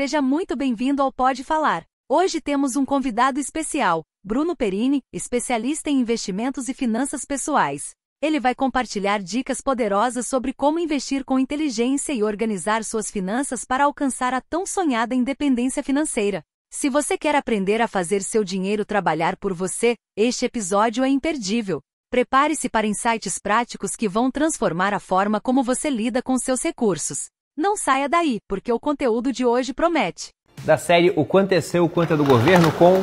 seja muito bem-vindo ao Pode Falar. Hoje temos um convidado especial, Bruno Perini, especialista em investimentos e finanças pessoais. Ele vai compartilhar dicas poderosas sobre como investir com inteligência e organizar suas finanças para alcançar a tão sonhada independência financeira. Se você quer aprender a fazer seu dinheiro trabalhar por você, este episódio é imperdível. Prepare-se para insights práticos que vão transformar a forma como você lida com seus recursos. Não saia daí, porque o conteúdo de hoje promete. Da série O Quanto é Seu, o Quanto é do Governo, com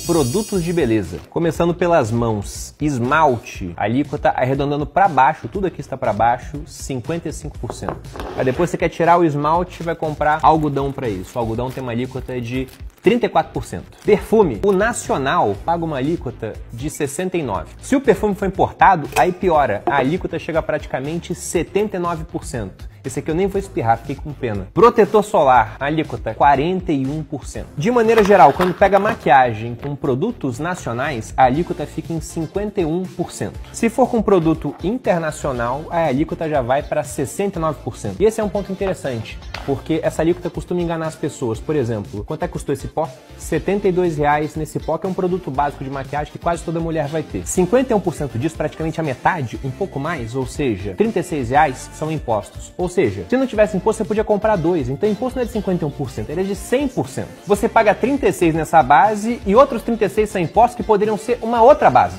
produtos de beleza. Começando pelas mãos. Esmalte, alíquota arredondando para baixo, tudo aqui está para baixo, 55%. Aí depois você quer tirar o esmalte, vai comprar algodão para isso. O algodão tem uma alíquota de 34%. Perfume, o nacional paga uma alíquota de 69%. Se o perfume for importado, aí piora. A alíquota chega a praticamente 79%. Esse aqui eu nem vou espirrar, fiquei com pena. Protetor solar, alíquota 41%. De maneira geral, quando pega maquiagem com produtos nacionais, a alíquota fica em 51%. Se for com produto internacional, a alíquota já vai para 69%. E esse é um ponto interessante, porque essa alíquota costuma enganar as pessoas. Por exemplo, quanto é que custou esse pó? R$ 72 nesse pó, que é um produto básico de maquiagem que quase toda mulher vai ter. 51% disso, praticamente a metade, um pouco mais, ou seja, R$ 36 são impostos. Ou seja, se não tivesse imposto, você podia comprar 2. Então o imposto não é de 51%, ele é de 100%. Você paga 36 nessa base e outros 36 são impostos que poderiam ser uma outra base.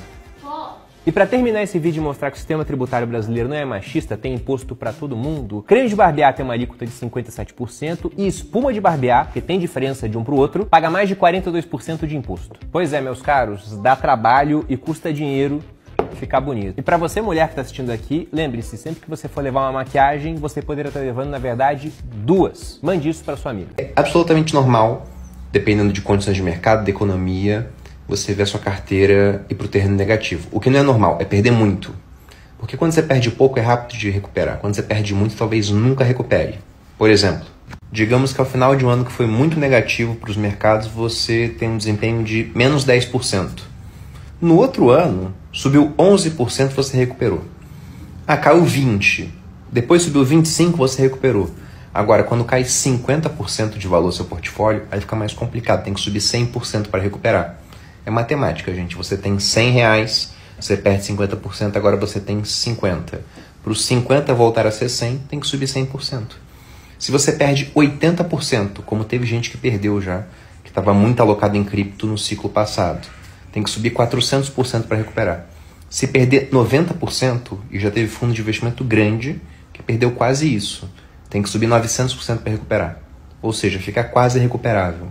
E para terminar esse vídeo e mostrar que o sistema tributário brasileiro não é machista, tem imposto para todo mundo, creme de barbear tem uma alíquota de 57% e espuma de barbear, que tem diferença de um para o outro, paga mais de 42% de imposto. Pois é, meus caros, dá trabalho e custa dinheiro ficar bonito. E para você, mulher que está assistindo aqui, lembre-se, sempre que você for levar uma maquiagem, você poderia estar levando, na verdade, 2. Mande isso para sua amiga. É absolutamente normal, dependendo de condições de mercado, da economia, você ver a sua carteira ir para o terreno negativo. O que não é normal é perder muito. Porque quando você perde pouco é rápido de recuperar. Quando você perde muito, talvez nunca recupere. Por exemplo, digamos que ao final de um ano que foi muito negativo para os mercados, você tem um desempenho de menos 10%. No outro ano, subiu 11%, você recuperou. Caiu 20%. Depois subiu 25%, você recuperou. Agora, quando cai 50% de valor do seu portfólio, aí fica mais complicado. Tem que subir 100% para recuperar. É matemática, gente. Você tem R$100, você perde 50%, agora você tem 50%. Para os 50% voltar a ser 100%, tem que subir 100%. Se você perde 80%, como teve gente que perdeu já, que estava muito alocado em cripto no ciclo passado, tem que subir 400% para recuperar. Se perder 90%, e já teve fundo de investimento grande que perdeu quase isso, tem que subir 900% para recuperar. Ou seja, fica quase recuperável.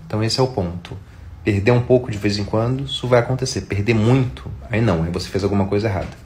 Então esse é o ponto. Perder um pouco de vez em quando, isso vai acontecer. Perder muito, aí não, aí você fez alguma coisa errada.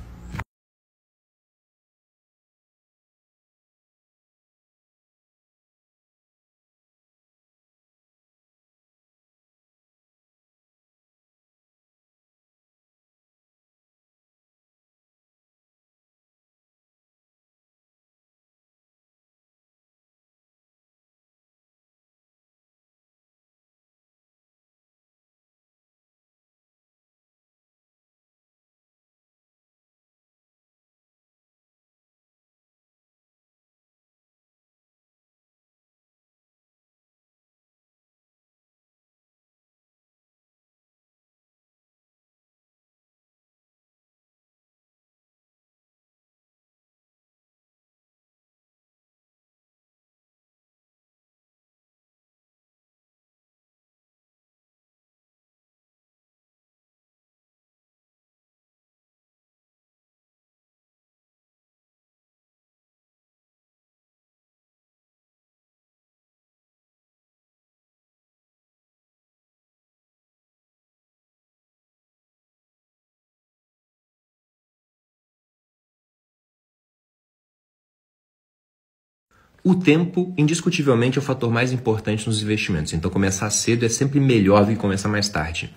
O tempo, indiscutivelmente, é o fator mais importante nos investimentos. Então, começar cedo é sempre melhor do que começar mais tarde.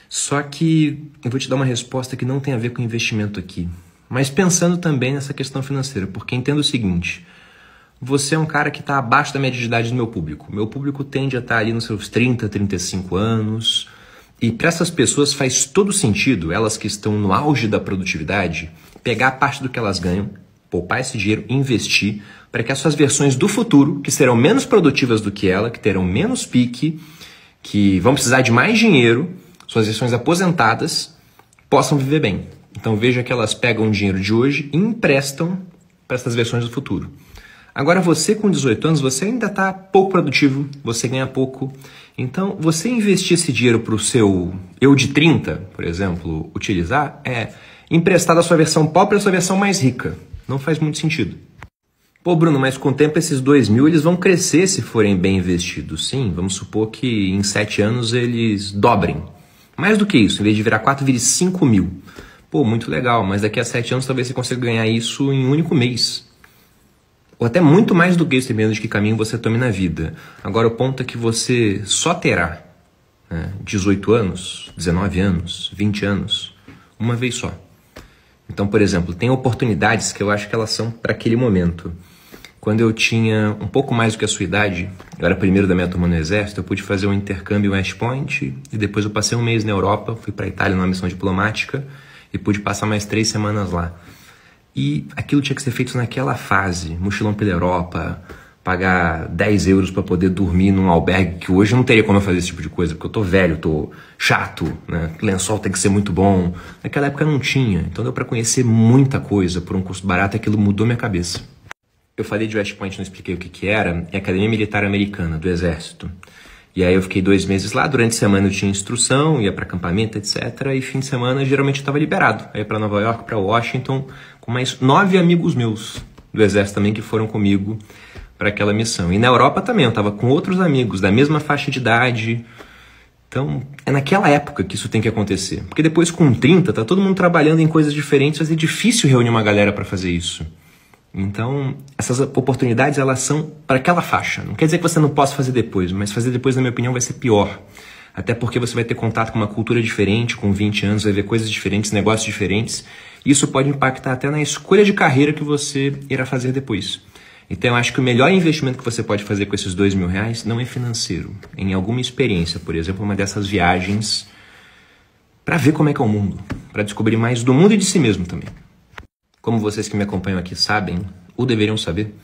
Só que eu vou te dar uma resposta que não tem a ver com investimento aqui. Mas pensando também nessa questão financeira, porque entendo o seguinte: você é um cara que está abaixo da média de idade do meu público. Meu público tende a estar ali nos seus 30, 35 anos. E para essas pessoas faz todo sentido, elas que estão no auge da produtividade, pegar parte do que elas ganham Poupar esse dinheiro e investir para que as suas versões do futuro, que serão menos produtivas do que ela, que terão menos pique, que vão precisar de mais dinheiro, suas versões aposentadas, possam viver bem. Então veja que elas pegam o dinheiro de hoje e emprestam para essas versões do futuro. Agora você com 18 anos, você ainda está pouco produtivo, você ganha pouco. Então você investir esse dinheiro para o seu eu de 30, por exemplo, utilizar, é emprestar da sua versão pobre para a sua versão mais rica. Não faz muito sentido. Pô, Bruno, mas com o tempo esses 2.000 eles vão crescer se forem bem investidos. Sim, vamos supor que em 7 anos eles dobrem. Mais do que isso, em vez de virar 4, vire 5.000. Pô, muito legal, mas daqui a 7 anos talvez você consiga ganhar isso em um único mês. Ou até muito mais do que isso, dependendo de que caminho você tome na vida. Agora o ponto é que você só terá 18 anos, 19 anos, 20 anos, uma vez só. Então, por exemplo, tem oportunidades que eu acho que elas são para aquele momento. Quando eu tinha um pouco mais do que a sua idade, eu era primeiro da minha turma no Exército, eu pude fazer um intercâmbio em West Point e depois eu passei um mês na Europa, fui para a Itália numa missão diplomática e pude passar mais 3 semanas lá. E aquilo tinha que ser feito naquela fase, mochilão pela Europa, pagar 10 euros para poder dormir num albergue, que hoje eu não teria como eu fazer esse tipo de coisa, porque eu tô velho, tô chato, né? Lençol tem que ser muito bom. Naquela época não tinha, então deu para conhecer muita coisa por um custo barato, aquilo mudou minha cabeça. Eu falei de West Point, não expliquei o que era, é a Academia Militar Americana, do Exército. E aí eu fiquei 2 meses lá, durante a semana eu tinha instrução, ia para acampamento, etc. E fim de semana geralmente eu estava liberado. Aí para Nova York, para Washington, com mais 9 amigos meus do Exército também que foram comigo para aquela missão. E na Europa também, eu estava com outros amigos da mesma faixa de idade. Então, é naquela época que isso tem que acontecer. Porque depois com 30, tá todo mundo trabalhando em coisas diferentes, vai ser difícil reunir uma galera para fazer isso. Então, essas oportunidades, elas são para aquela faixa. Não quer dizer que você não possa fazer depois, mas fazer depois, na minha opinião, vai ser pior. Até porque você vai ter contato com uma cultura diferente, com 20 anos, vai ver coisas diferentes, negócios diferentes. E isso pode impactar até na escolha de carreira que você irá fazer depois. Então, eu acho que o melhor investimento que você pode fazer com esses R$2.000 não é financeiro. Em alguma experiência, por exemplo, uma dessas viagens, para ver como é que é o mundo, para descobrir mais do mundo e de si mesmo também. Como vocês que me acompanham aqui sabem, ou deveriam saber,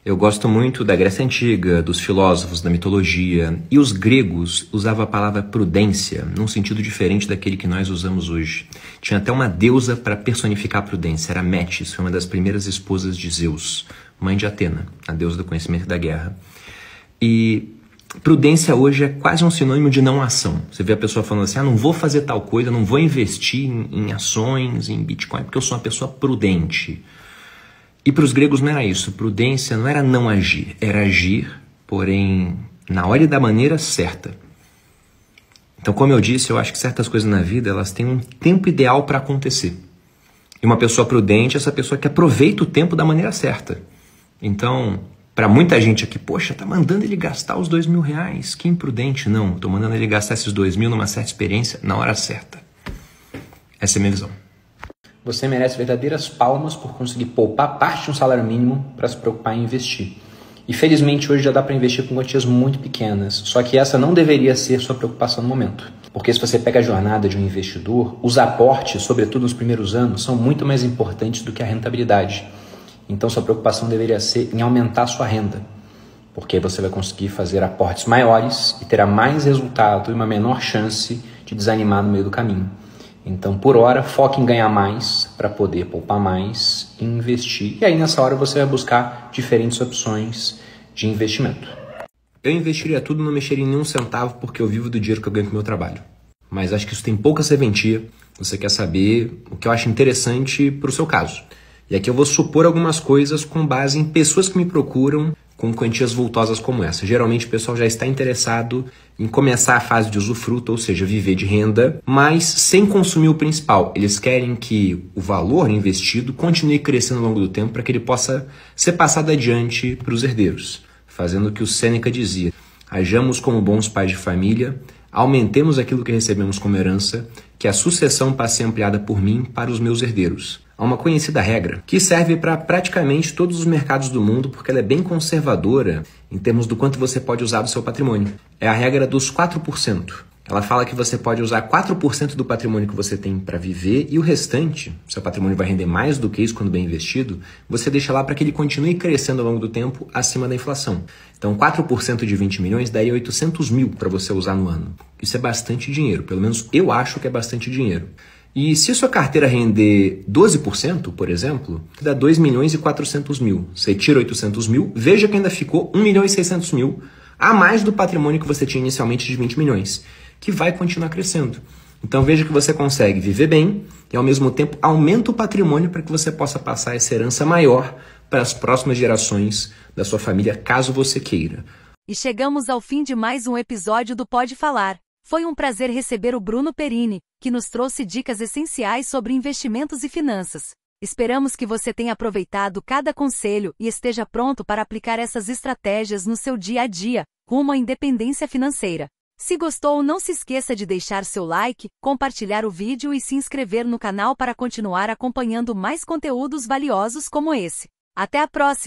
eu gosto muito da Grécia Antiga, dos filósofos, da mitologia, e os gregos usavam a palavra prudência num sentido diferente daquele que nós usamos hoje. Tinha até uma deusa para personificar a prudência, era Metis, foi uma das primeiras esposas de Zeus, mãe de Atena, a deusa do conhecimento e da guerra. E prudência hoje é quase um sinônimo de não ação. Você vê a pessoa falando assim, não vou fazer tal coisa, não vou investir em ações, em Bitcoin, porque eu sou uma pessoa prudente. E para os gregos não era isso. Prudência não era não agir, era agir, porém, na hora e da maneira certa. Então, como eu disse, eu acho que certas coisas na vida, elas têm um tempo ideal para acontecer. E uma pessoa prudente é essa pessoa que aproveita o tempo da maneira certa. Então, para muita gente aqui, poxa, tá mandando ele gastar os R$2.000, que imprudente. Não, tô mandando ele gastar esses 2.000 numa certa experiência, na hora certa. Essa é a minha visão. Você merece verdadeiras palmas por conseguir poupar parte de um salário mínimo para se preocupar em investir. E felizmente hoje já dá para investir com quantias muito pequenas, só que essa não deveria ser sua preocupação no momento. Porque se você pega a jornada de um investidor, os aportes, sobretudo nos primeiros anos, são muito mais importantes do que a rentabilidade. Então sua preocupação deveria ser em aumentar a sua renda, porque aí você vai conseguir fazer aportes maiores e terá mais resultado e uma menor chance de desanimar no meio do caminho. Então, por hora, foque em ganhar mais para poder poupar mais e investir. E aí, nessa hora, você vai buscar diferentes opções de investimento. Eu investiria tudo, não mexeria em nenhum centavo, porque eu vivo do dinheiro que eu ganho com o meu trabalho. Mas acho que isso tem pouca serventia. Você quer saber o que eu acho interessante para o seu caso. E aqui eu vou supor algumas coisas com base em pessoas que me procuram com quantias vultosas como essa. Geralmente o pessoal já está interessado em começar a fase de usufruto, ou seja, viver de renda, mas sem consumir o principal. Eles querem que o valor investido continue crescendo ao longo do tempo para que ele possa ser passado adiante para os herdeiros, fazendo o que o Sêneca dizia: hajamos como bons pais de família, aumentemos aquilo que recebemos como herança, que a sucessão passe ampliada por mim para os meus herdeiros. Há uma conhecida regra que serve para praticamente todos os mercados do mundo, porque ela é bem conservadora em termos do quanto você pode usar do seu patrimônio. É a regra dos 4%. Ela fala que você pode usar 4% do patrimônio que você tem para viver e o restante, seu patrimônio vai render mais do que isso quando bem investido, você deixa lá para que ele continue crescendo ao longo do tempo acima da inflação. Então 4% de 20 milhões daria 800 mil para você usar no ano. Isso é bastante dinheiro, pelo menos eu acho que é bastante dinheiro. E se sua carteira render 12%, por exemplo, dá 2 milhões e 400 mil. Você tira 800 mil, veja que ainda ficou 1 milhão e 600 mil a mais do patrimônio que você tinha inicialmente de 20 milhões, que vai continuar crescendo. Então veja que você consegue viver bem e ao mesmo tempo aumenta o patrimônio para que você possa passar essa herança maior para as próximas gerações da sua família, caso você queira. E chegamos ao fim de mais um episódio do Pode Falar. Foi um prazer receber o Bruno Perini, que nos trouxe dicas essenciais sobre investimentos e finanças. Esperamos que você tenha aproveitado cada conselho e esteja pronto para aplicar essas estratégias no seu dia a dia, rumo à independência financeira. Se gostou, não se esqueça de deixar seu like, compartilhar o vídeo e se inscrever no canal para continuar acompanhando mais conteúdos valiosos como esse. Até a próxima!